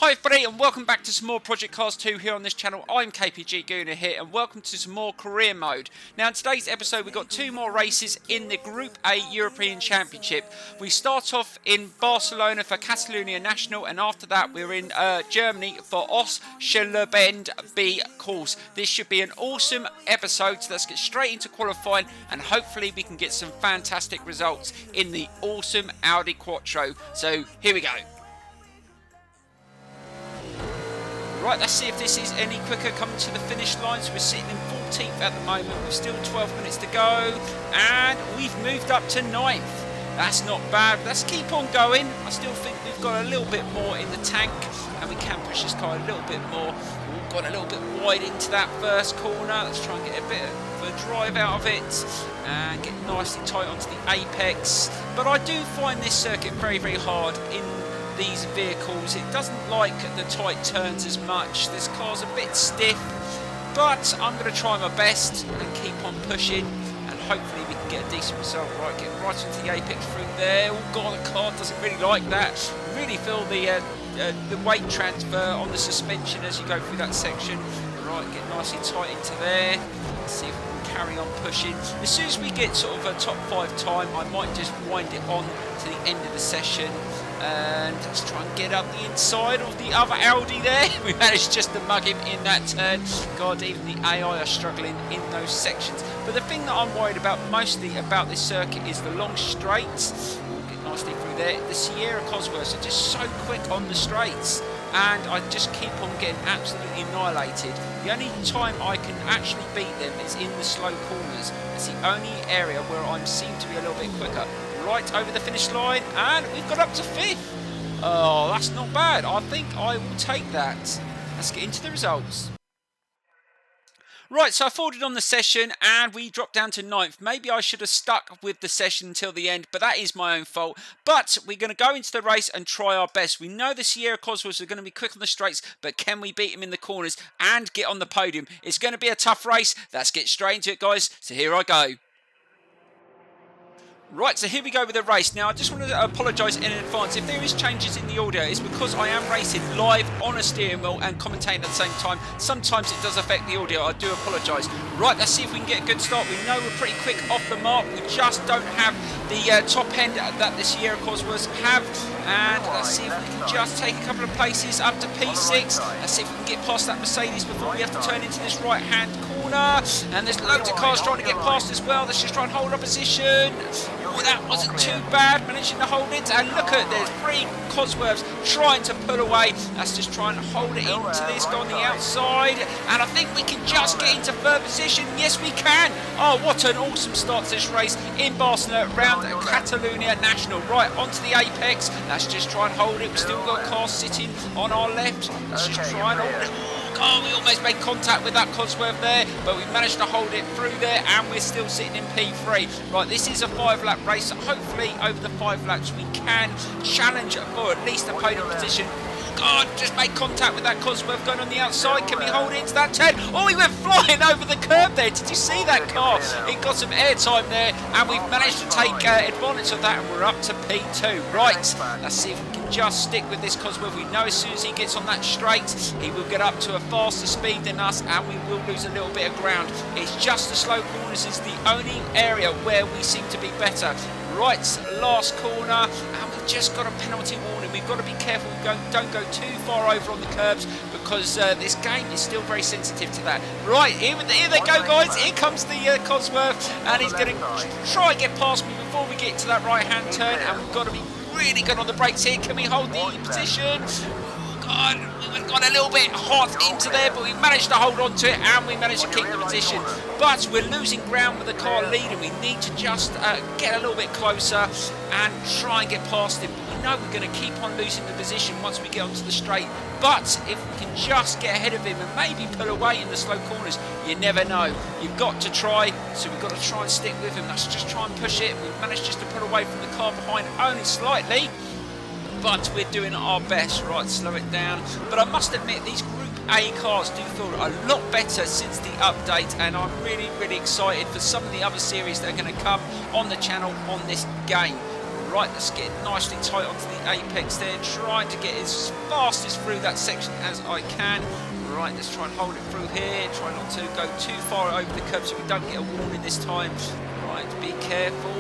Hi everybody and welcome back to some more Project Cars 2 here on this channel. I'm KPG-GOONER here and welcome to some more career mode. Now in today's episode we've got two more races in the Group A European Championship. We start off in Barcelona for Catalonia National, and after that we're in Germany for Ost-Schlebend B course. This should be an awesome episode, so let's get straight into qualifying and hopefully we can get some fantastic results in the awesome Audi Quattro. So here we go. Right, let's see if this is any quicker coming to the finish line. So we're sitting in 14th at the moment. We've still 12 minutes to go. And we've moved up to 9th. That's not bad. Let's keep on going. I still think we've got a little bit more in the tank. And we can push this car a little bit more. We've got a little bit wide into that first corner. Let's try and get a bit of a drive out of it. And get nicely tight onto the apex. But I do find this circuit very, very hard in these vehicles. It doesn't like the tight turns as much. This car's a bit stiff, but I'm going to try my best and keep on pushing, and hopefully we can get a decent result. Right, get right into the apex through there. Oh god, the car doesn't really like that. Really feel the weight transfer on the suspension as you go through that section. Right, get nicely tight into there. Let's see if we can carry on pushing. As soon as we get sort of a top 5 time, I might just wind it on to the end of the session. And let's try and get up the inside of the other Audi there. We managed just to mug him in that turn. God, even the AI are struggling in those sections. But the thing that I'm worried about mostly about this circuit is the long straights. We'll get nicely through there. The Sierra Cosworths are just so quick on the straights, and I just keep on getting absolutely annihilated. The only time I can actually beat them is in the slow corners. It's the only area where I seem to be a little bit quicker. Right over the finish line, and we've got up to 5th. Oh, that's not bad. I think I will take that. Let's get into the results. Right, so I folded on the session and we dropped down to 9th. Maybe I should have stuck with the session until the end, but that is my own fault. But we're going to go into the race and try our best. We know the Sierra Cosworths are going to be quick on the straights, but can we beat them in the corners and get on the podium? It's going to be a tough race. Let's get straight into it, guys. So here I go. Right, so here we go with the race. Now, I just want to apologise in advance. If there is changes in the audio, it's because I am racing live on a steering wheel and commentating at the same time. Sometimes it does affect the audio. I do apologise. Right, let's see if we can get a good start. We know we're pretty quick off the mark. We just don't have the top end that the Sierra Cosworths have. And let's see if we can just take a couple of places up to P6. Let's see if we can get past that Mercedes before we have to turn into this right-hand corner. And there's loads of cars trying to get past as well. Let's just try and hold our position. Oh, that wasn't too bad, managing to hold it. And look at, there's 3 Cosworths trying to pull away. Let's just try and hold it into this guy on the outside. And I think we can just get into third position. Yes, we can. Oh, what an awesome start to this race in Barcelona around Catalonia National. Right, onto the apex. Let's just try and hold it. We've still got cars sitting on our left. Let's just try and hold it. Oh, we almost made contact with that Cosworth there, but we managed to hold it through there, and we're still sitting in P3. Right, this is a 5-lap race, so hopefully over the 5 laps we can challenge for at least a podium position. God, just made contact with that Cosworth going on the outside. Can we hold it into that 10? Oh, he went flying over the curb there. Did you see that car? It got some airtime there, and we've managed to take advantage of that, and we're up to P2. Right, let's see if we can just stick with this Cosworth. We know as soon as he gets on that straight, he will get up to a faster speed than us, and we will lose a little bit of ground. It's just the slow corners is the only area where we seem to be better. Right, last corner, and we've just got a penalty warning. We've got to be careful we don't go too far over on the curbs, because this game is still very sensitive to that. Right, here they go, guys. Here comes the Cosworth, and he's going to try and get past me before we get to that right-hand turn, and we've got to be really good on the brakes here. Can we hold the position? God, we've got a little bit hot into there, but we managed to hold on to it, and we managed to keep the position. But we're losing ground with the car leading. We need to just get a little bit closer and try and get past him. But we know we're going to keep on losing the position once we get onto the straight. But if we can just get ahead of him and maybe pull away in the slow corners, you never know. You've got to try, so we've got to try and stick with him. Let's just try and push it. We've managed just to pull away from the car behind only slightly, but we're doing our best. Right, slow it down. But I must admit, these Group A cars do feel a lot better since the update, and I'm really, really excited for some of the other series that are going to come on the channel on this game. Right, let's get nicely tight onto the apex there, trying to get as fastest through that section as I can. Right, let's try and hold it through here, try not to go too far over the curb so we don't get a warning this time. Right, be careful.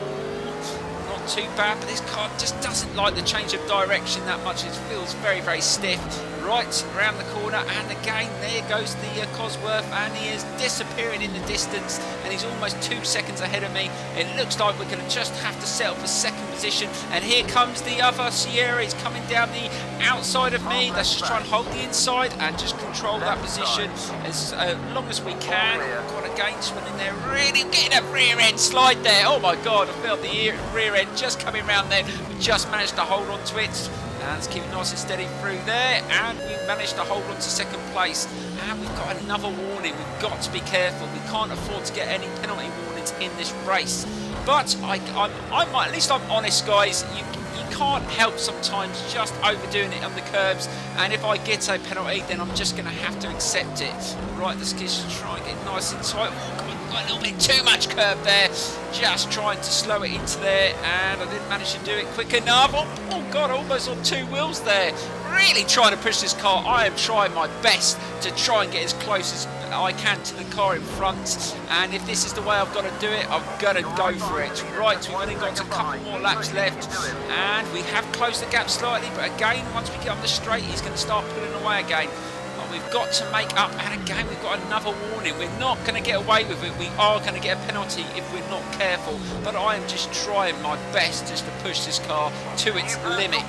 Not too bad, but this car just doesn't like the change of direction that much. It feels very, very stiff. Right, around the corner, and again, there goes the Cosworth, and he is disappearing in the distance, and he's almost 2 seconds ahead of me. It looks like we're going to just have to settle for second position, and here comes the other Sierra. He's coming down the outside of me. Let's just try and hold the inside and just control that position as long as we can. Got against one in there, really getting a rear end slide there. Oh my God, I felt the rear end just coming round there. We just managed to hold on to it. And let's keep it nice and steady through there, and we managed to hold on to second place. And we've got another warning. We've got to be careful. We can't afford to get any penalty warnings in this race. But at least I'm honest, guys. You can't help sometimes just overdoing it on the curbs, and if I get a penalty, then I'm just going to have to accept it. Right, let's just try and get nice and tight. Oh, God, got a little bit too much curb there. Just trying to slow it into there, and I didn't manage to do it quick enough. Oh God, almost on 2 wheels there. Really trying to push this car. I am trying my best to try and get as close as I can to the car in front, and if this is the way I've got to do it, I've got to go for it. Right, we've only got a couple more laps left, and we have closed the gap slightly, but again, once we get on the straight, he's going to start pulling away again. But we've got to make up, and again, we've got another warning. We're not going to get away with it. We are going to get a penalty if we're not careful, but I am just trying my best just to push this car to its limit.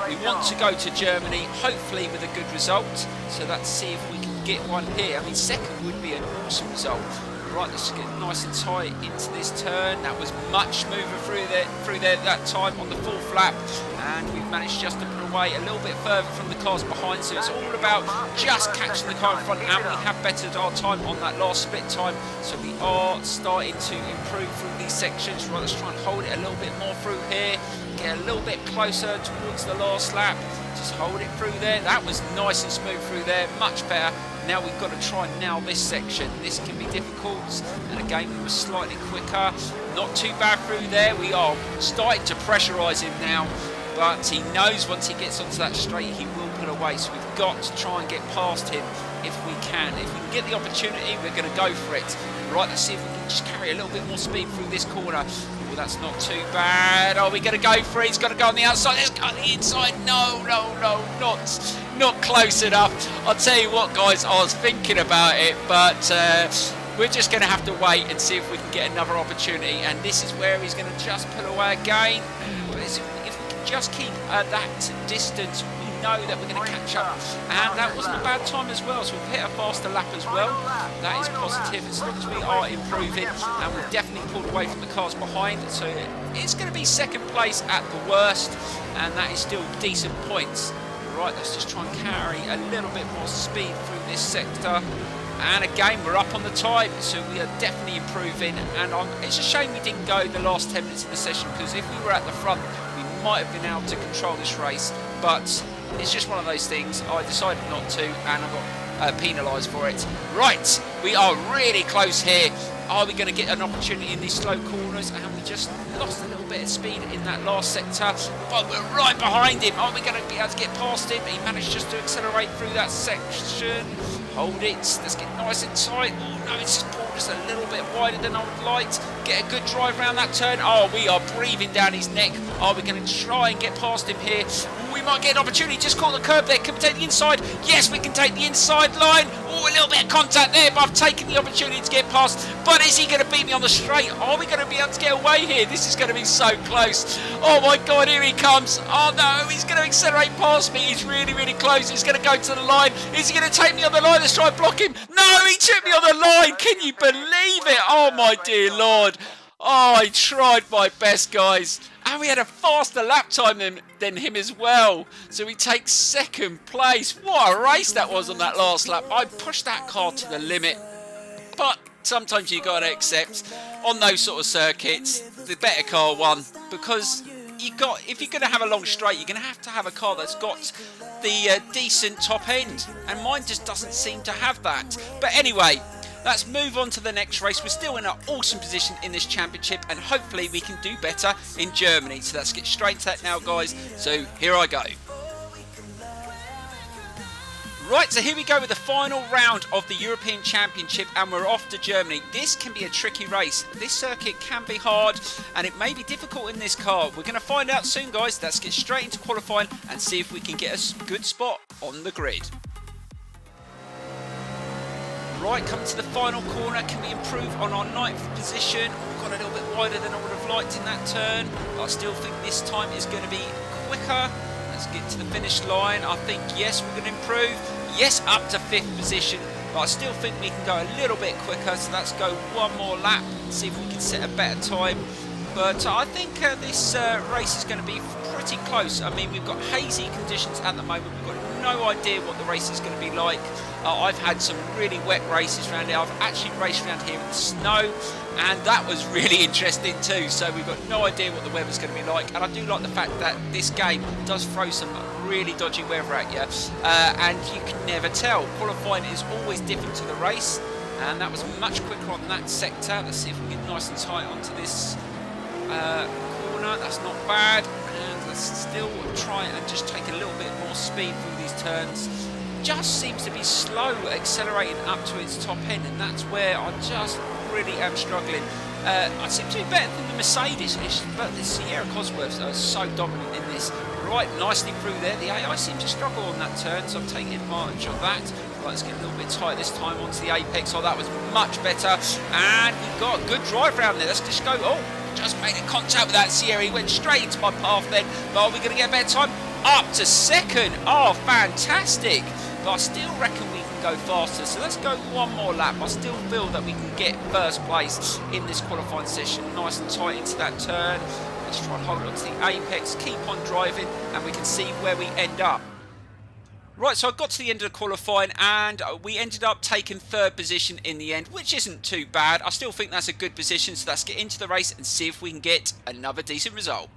We want to go to Germany, hopefully with a good result, so let's see if we can get one here. I mean, second would be an awesome result. Right, let's get nice and tight into this turn. That was much smoother through there that time on the 4th lap, and we've managed just to pull away a little bit further from the cars behind. So it's all about just catching the car in front, and we have bettered our time on that last split time. So we are starting to improve through these sections. Right, let's try and hold it a little bit more through here. Get a little bit closer towards the last lap. Just hold it through there. That was nice and smooth through there, much better. Now we've got to try and nail this section. This can be difficult, and again we were slightly quicker. Not too bad through there. We are starting to pressurise him now, but he knows once he gets onto that straight he will pull away, so we've got to try and get past him if we can. If we can get the opportunity, we're going to go for it. Right, let's see if we can just carry a little bit more speed through this corner. Well, that's not too bad. Oh, we're going to go for it. He's got to go on the outside. Let's go on the inside. No, not close enough. I'll tell you what, guys, I was thinking about it, but we're just going to have to wait and see if we can get another opportunity. And this is where he's going to just pull away again. But if we can just keep that distance, we know that we're going to catch up. And that wasn't a bad time as well, so we've hit a faster lap as well. That is positive as long as we are improving, and we've definitely pulled away from the cars behind. So it's going to be second place at the worst, and that is still decent points. Right, let's just try and carry a little bit more speed through this sector. And again, we're up on the time, so we are definitely improving. And it's a shame we didn't go the last 10 minutes of the session, because if we were at the front, we might have been able to control this race. But it's just one of those things. I decided not to, and I got penalised for it. Right, we are really close here. Are we going to get an opportunity in these slow corners? And we just lost a little bit of speed in that last sector, but we're right behind him. Are we going to be able to get past him? He managed just to accelerate through that section. Hold it. Let's get nice and tight. Oh no, it's just pulled just a little bit wider than I would like. Get a good drive around that turn. Oh, we are breathing down his neck. Are we going to try and get past him here? We might get an opportunity. Just caught the curb there. Can we take the inside? Yes, we can take the inside line. Oh, a little bit of contact there, but I've taken the opportunity to get past. But is he going to beat me on the straight? Are we going to be able to get away here? This is going to be so close. Oh my God, here he comes. Oh no, he's going to accelerate past me. He's really, really close. He's going to go to the line. Is he going to take me on the line? Let's try and block him. No, he took me on the line. Can you believe it? Oh my dear Lord. Oh, I tried my best, guys. And we had a faster lap time than him as well. So we take second place. What a race that was on that last lap. I pushed that car to the limit. But sometimes you got to accept, on those sort of circuits, the better car won. Because if you're going to have a long straight, you're going to have a car that's got the decent top end. And mine just doesn't seem to have that. But anyway, Let's move on to the next race. We're still in an awesome position in this championship, and hopefully we can do better in Germany. So let's get straight to that now, guys. So here I go. Right, so here we go with the final round of the European Championship, and we're off to Germany. This can be a tricky race. This circuit can be hard, and it may be difficult in this car. We're going to find out soon, guys. Let's get straight into qualifying and see if we can get a good spot on the grid. Right, coming to the final corner. Can we improve on our 9th position? We've got a little bit wider than I would have liked in that turn, but I still think this time is going to be quicker. Let's get to the finish line. I think, yes, we're going to improve. Yes, up to 5th position, but I still think we can go a little bit quicker. So let's go one more lap and see if we can set a better time. But I think this race is going to be pretty close. I mean, we've got hazy conditions at the moment. We've got no idea what the race is going to be like. I've had some really wet races around here. I've actually raced around here in the snow, and that was really interesting too. So we've got no idea what the weather's going to be like. And I do like the fact that this game does throw some really dodgy weather at you, and you can never tell. Qualifying is always different to the race, and that was much quicker on that sector. Let's see if we can get nice and tight onto this corner. That's not bad, and let's still try and just take a little bit more speed through these turns. Just seems to be slow accelerating up to its top end, and that's where I just really am struggling. I seem to be better than the Mercedes, but the Sierra Cosworths are so dominant in this. Right, nicely through there. The AI seemed to struggle on that turn, so I'm taking advantage of that. Right, let's get a little bit tight this time onto the apex. Oh, that was much better, and we've got a good drive around there. Let's just go. Oh, just made a contact with that Sierra. He went straight into my path then. But are we going to get a better time? Up to 2nd. Oh, fantastic. But I still reckon we can go faster. So let's go one more lap. I still feel that we can get 1st place in this qualifying session. Nice and tight into that turn. Let's try and hold on to the apex, keep on driving, and we can see where we end up. Right, so I got to the end of the qualifying, and we ended up taking 3rd position in the end, which isn't too bad. I still think that's a good position, so let's get into the race and see if we can get another decent result.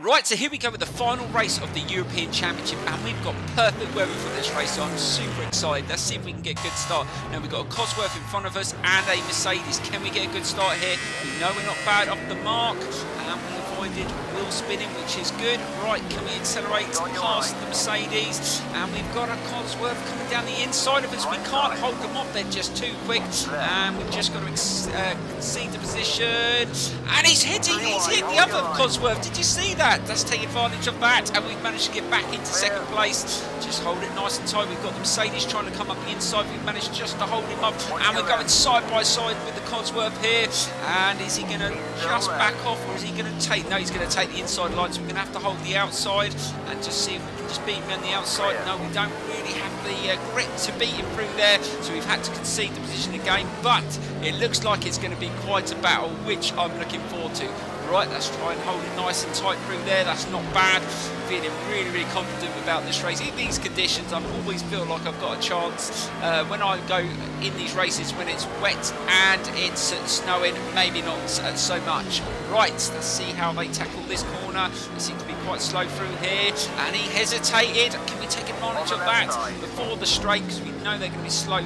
Right, so here we go with the final race of the European Championship, and we've got perfect weather for this race, so I'm super excited. Let's see if we can get a good start. Now, we've got a Cosworth in front of us and a Mercedes. Can we get a good start here? We know we're not bad off the mark, and we avoided wheel spinning, which is good. Right, can we accelerate past the Mercedes? And we've got a Cosworth coming down the inside of us. We can't hold them off, they're just too quick, and we've just got to concede the position. And he's hit the other Cosworth. Did you see that? Let's take advantage of that, and we've managed to get back into 2nd place. Just hold it nice and tight. We've got the Mercedes trying to come up the inside. We've managed just to hold him up, and we're going side by side with the Cosworth here. And is he going to just back off, or is he going to take? No, he's going to take the inside line, so we're going to have to hold the outside and just see if we can just beat him on the outside. No, we don't really have the grip to beat him through there, so we've had to concede the position again. But it looks like it's going to be quite a battle, which I'm looking forward to. Right, let's try and hold it nice and tight through there. That's not bad. Feeling really, really confident about this race. In these conditions, I always feel like I've got a chance. When I go in these races when it's wet and it's snowing, maybe not so much. Right, let's see how they tackle this corner. They seem to be quite slow through here, and he hesitated. Can we take advantage of that before the straight? Because we know they're going to be slow.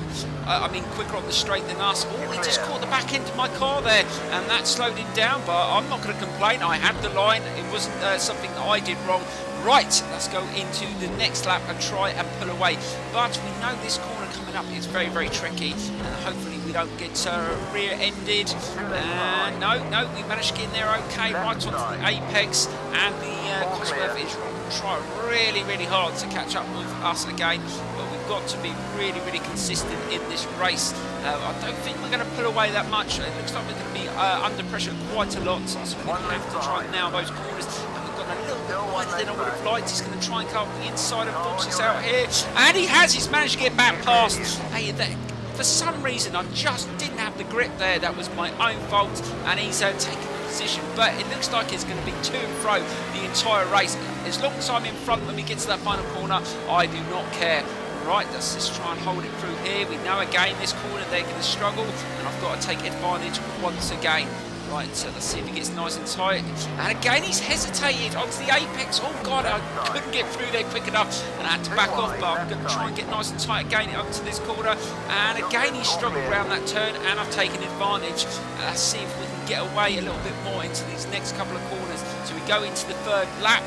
Quicker on the straight than us. Oh, he just caught the back end of my car there, and that slowed him down. But I'm not going to complain. I had the line. It wasn't something that I did wrong. Right, let's go into the next lap and try and pull away. But we know this corner coming up is very, very tricky, and hopefully we don't get rear-ended. No, we managed to get in there okay, right onto the apex, and the Cosworth is trying really, really hard to catch up with us again. But we've got to be really, really consistent in this race. I don't think we're going to pull away that much. It looks like we're going to be under pressure quite a lot, so we're going to have to try and nail those corners. A little bit wider than I would have liked. He's going to try and come up the inside and force us out here, and he has. He's managed to get back past. Hey, for some reason I just didn't have the grip there. That was my own fault, and he's taken the position. But it looks like it's going to be to and fro the entire race. As long as I'm in front when we get to that final corner, I do not care. Right, let's just try and hold it through here. We know again this corner they're going to struggle, and I've got to take advantage once again. Right, so let's see if he gets nice and tight. And again, he's hesitated onto the apex. Oh God, I couldn't get through there quick enough, and I had to back off. But I'm going to try and get nice and tight again onto this corner. And again, he struggled around that turn, and I've taken advantage. Let's see if we can get away a little bit more into these next couple of corners. So we go into the third lap,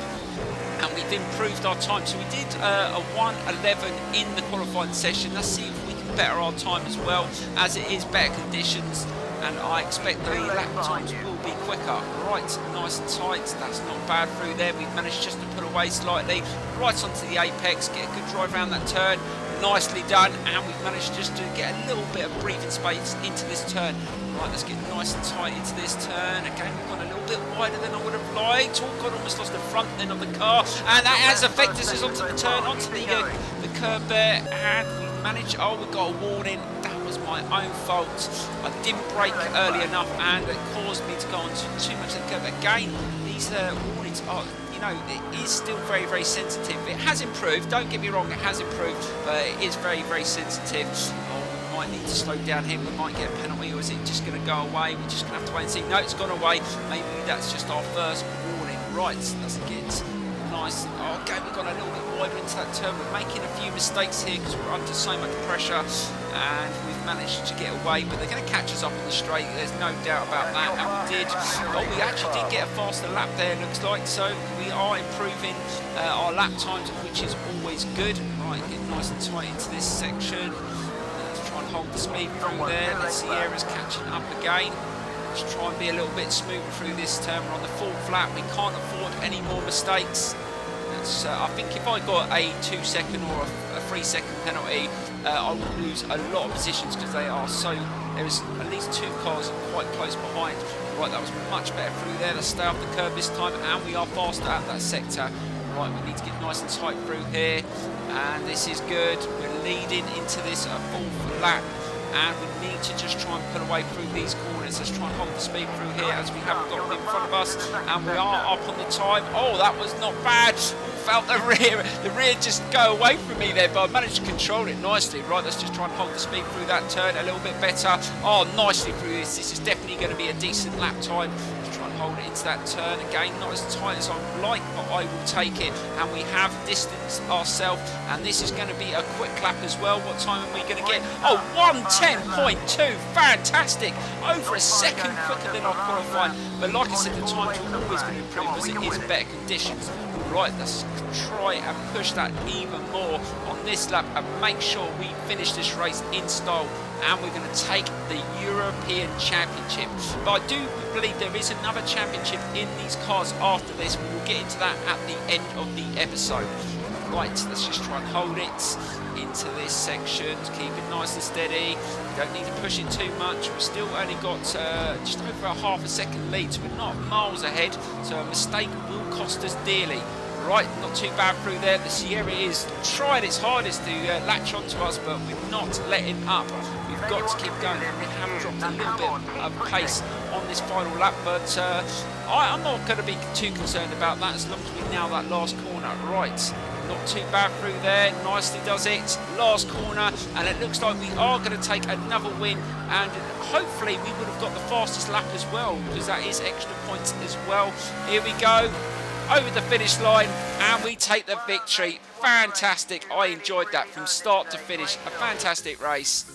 and we've improved our time. So we did a 1:11 in the qualifying session. Let's see if we can better our time as well, as it is better conditions, and I expect the lap times will be quicker. Right, nice and tight. That's not bad through there. We've managed just to pull away slightly, right onto the apex, get a good drive around that turn. Nicely done, and we've managed just to get a little bit of breathing space into this turn. Right, let's get nice and tight into this turn. Again, we've gone a little bit wider than I would have liked. Oh God, almost lost the front end of the car, and that has affected us onto the turn, onto the curb there, and we managed. Oh, we got a warning. That was my own fault. I didn't brake early enough, and it caused me to go on too much of the curb. Again, these warnings are, it is still very, very sensitive. It has improved, don't get me wrong, it has improved, but it is very, very sensitive. Oh, we might need to slow down here, we might get a penalty, or is it just going to go away? We're just going to have to wait and see. No, it's gone away. Maybe that's just our first warning. Right, let's get nice. Oh, okay, we've gone a little bit wider into that turn. We're making a few mistakes here because we're under so much pressure, and we've managed to get away, but they're going to catch us up on the straight. There's no doubt about that, and we did. Oh, we actually did get a faster lap there, looks like, so we are improving our lap times, which is always good. Right, get nice and tight into this section. Let's try and hold the speed through there. Let's see, Sierra's catching up again. Let's try and be a little bit smoother through this turn. We're on the fourth lap. We can't afford any more mistakes. I think if I got a 2-second or a 3-second penalty, I would lose a lot of positions because they are so. There is at least 2 cars quite close behind. Right, that was much better through there. Let's stay off the curb this time, and we are faster at that sector. Right, we need to get nice and tight through here, and this is good. We're leading into this fourth lap, and we need to just try and pull away through these corners. Let's try and hold the speed through here, as we haven't got them in front of us, and we are up on the time. Oh, that was not bad. Felt the rear just go away from me there, but I managed to control it nicely. Right, let's just try and hold the speed through that turn a little bit better. Oh, nicely through this. This is definitely going to be a decent lap time. Let's try and hold it into that turn. Again, not as tight as I would like, but I will take it. And we have distanced ourselves, and this is going to be a quick lap as well. What time are we going to get? Oh, 1:10.2. Fantastic. Over a second quicker than our qualifying. But like I said, the times are always going to improve because it is better conditions. Right, let's try and push that even more on this lap and make sure we finish this race in style, and we're going to take the European Championship. But I do believe there is another championship in these cars after this. We will get into that at the end of the episode. Right, let's just try and hold it into this section, keep it nice and steady. We don't need to push it too much. We've still only got just over a half a second lead, so we're not miles ahead, so a mistake will cost us dearly. Right, not too bad through there. The Sierra is trying its hardest to latch onto us, but we're not letting up. We've got to keep going, and we have dropped a little bit of pace on this final lap, but I'm not going to be too concerned about that as long as we nail that last corner. Right, not too bad through there, nicely does it. Last corner, and it looks like we are going to take another win, and hopefully we would have got the fastest lap as well, because that is extra points as well. Here we go. Over the finish line, and we take the victory. Fantastic. I enjoyed that from start to finish. A fantastic race,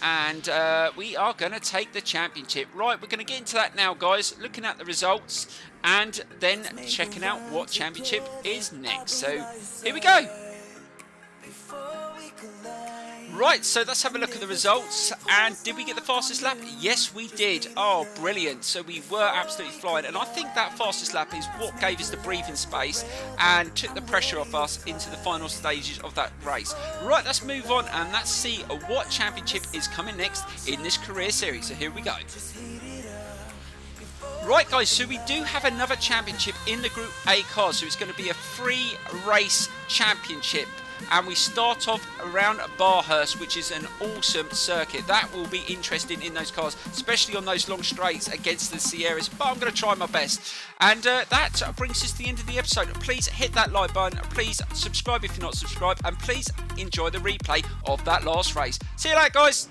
and we are going to take the championship. Right, we're going to get into that now, guys, looking at the results and then checking out what championship is next. So here we go. Right, so let's have a look at the results. And did we get the fastest lap? Yes, we did. Oh, brilliant. So we were absolutely flying. And I think that fastest lap is what gave us the breathing space and took the pressure off us into the final stages of that race. Right, let's move on and let's see what championship is coming next in this career series. So here we go. Right, guys, so we do have another championship in the Group A cars. So it's going to be a free race championship. And we start off around Barhurst, which is an awesome circuit. That will be interesting in those cars, especially on those long straights against the Sierras. But I'm going to try my best. And that brings us to the end of the episode. Please hit that like button. Please subscribe if you're not subscribed. And please enjoy the replay of that last race. See you later, guys.